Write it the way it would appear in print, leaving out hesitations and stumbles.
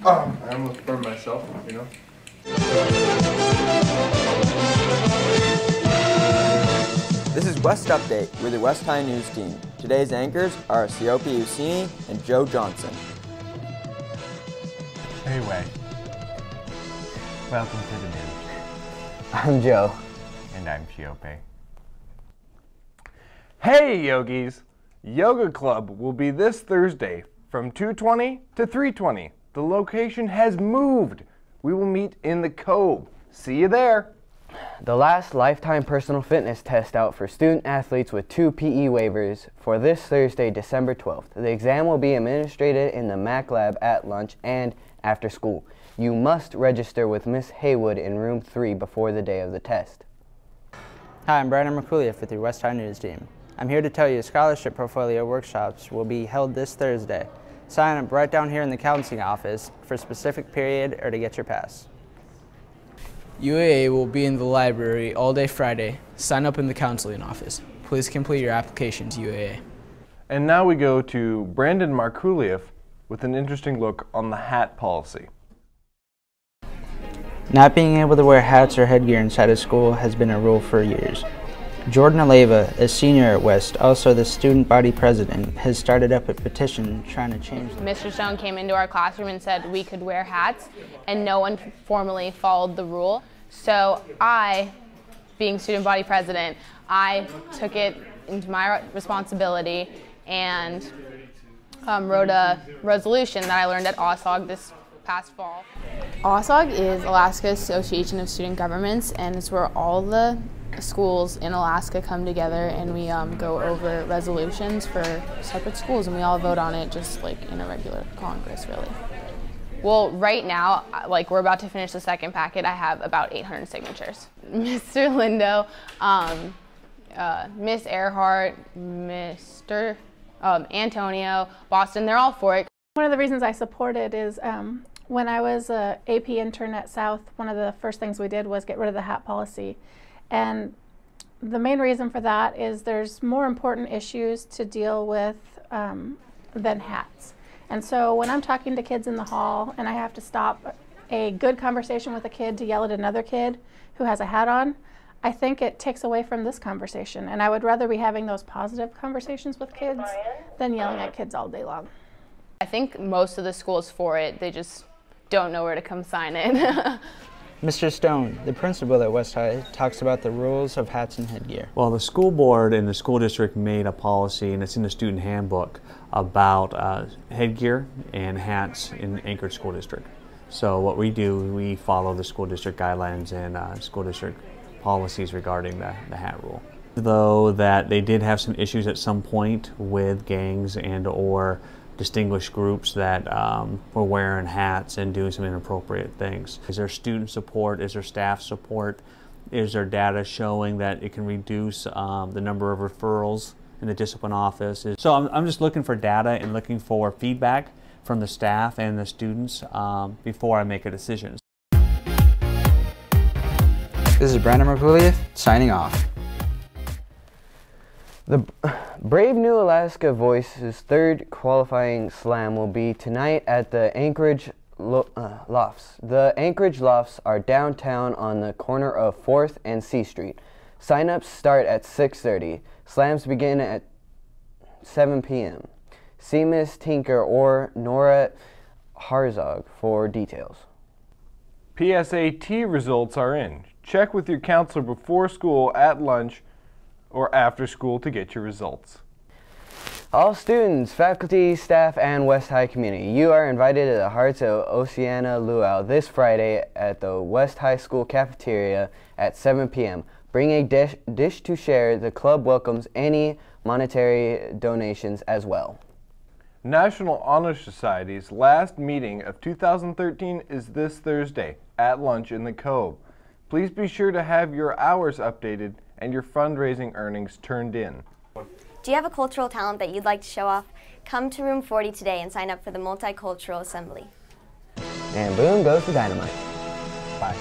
I almost burned myself, you know. This is West Update with the West High News team. Today's anchors are Siopi Usini and Joe Johnson. Hey, Wes. Welcome to the news. I'm Joe. And I'm Siopi. Hey, yogis! Yoga Club will be this Thursday from 2:20 to 3:20. The location has moved. We will meet in the Cove. See you there. The last lifetime personal fitness test out for student athletes with 2 PE waivers for this Thursday, December 12th. The exam will be administered in the Mac Lab at lunch and after school. You must register with Miss Haywood in room 3 before the day of the test. Hi, I'm Merculief with your West High News team. I'm here to tell you scholarship portfolio workshops will be held this Thursday. Sign up right down here in the counseling office for a specific period or to get your pass. UAA will be in the library all day Friday. Sign up in the counseling office. Please complete your application to UAA. And now we go to Brandon Merculief with an interesting look on the hat policy. Not being able to wear hats or headgear inside of school has been a rule for years. Jordan Aleva, a senior at West, also the student body president, has started up a petition trying to change them. Mr. Stone came into our classroom and said we could wear hats, and no one formally followed the rule. So I, being student body president, I took it into my responsibility and wrote a resolution that I learned at OSOG this past fall. OSOG is Alaska Association of Student Governments, and it's where all the schools in Alaska come together and we go over resolutions for separate schools, and we all vote on it just like in a regular Congress, really. Well, right now, like we're about to finish the second packet, I have about 800 signatures. Mr. Lindo, Miss Earhart, Mr. Antonio, Boston, they're all for it. One of the reasons I support it is when I was a AP intern at South, one of the first things we did was get rid of the hat policy. And the main reason for that is there's more important issues to deal with than hats. And so when I'm talking to kids in the hall and I have to stop a good conversation with a kid to yell at another kid who has a hat on, I think it takes away from this conversation. And I would rather be having those positive conversations with kids than yelling at kids all day long. I think most of the schools for it, they just don't know where to come sign it. Mr. Stone, the principal at West High, talks about the rules of hats and headgear. Well, the school board and the school district made a policy, and it's in the student handbook, about headgear and hats in Anchorage School District. So what we do, we follow the school district guidelines and school district policies regarding the hat rule. Though that they did have some issues at some point with gangs and or distinguished groups that were wearing hats and doing some inappropriate things. Is there student support? Is there staff support? Is there data showing that it can reduce the number of referrals in the discipline office? So I'm just looking for data and looking for feedback from the staff and the students before I make a decision. This is Brandon Merculief signing off. The Brave New Alaska Voice's third qualifying slam will be tonight at the Anchorage Lofts. The Anchorage Lofts are downtown on the corner of 4th and C Street. Sign-ups start at 6:30. Slams begin at 7 p.m. See Miss Tinker or Nora Harzog for details. PSAT results are in. Check with your counselor before school, at lunch, or after school to get your results. All students, faculty, staff, and West High community, you are invited to the Hearts of Oceana Luau this Friday at the West High School cafeteria at 7 p.m. Bring a dish to share. The club welcomes any monetary donations as well. National Honor Society's last meeting of 2013 is this Thursday at lunch in the Cove. Please be sure to have your hours updated and your fundraising earnings turned in. Do you have a cultural talent that you'd like to show off? Come to room 40 today and sign up for the Multicultural Assembly. And boom goes the dynamite. Bye.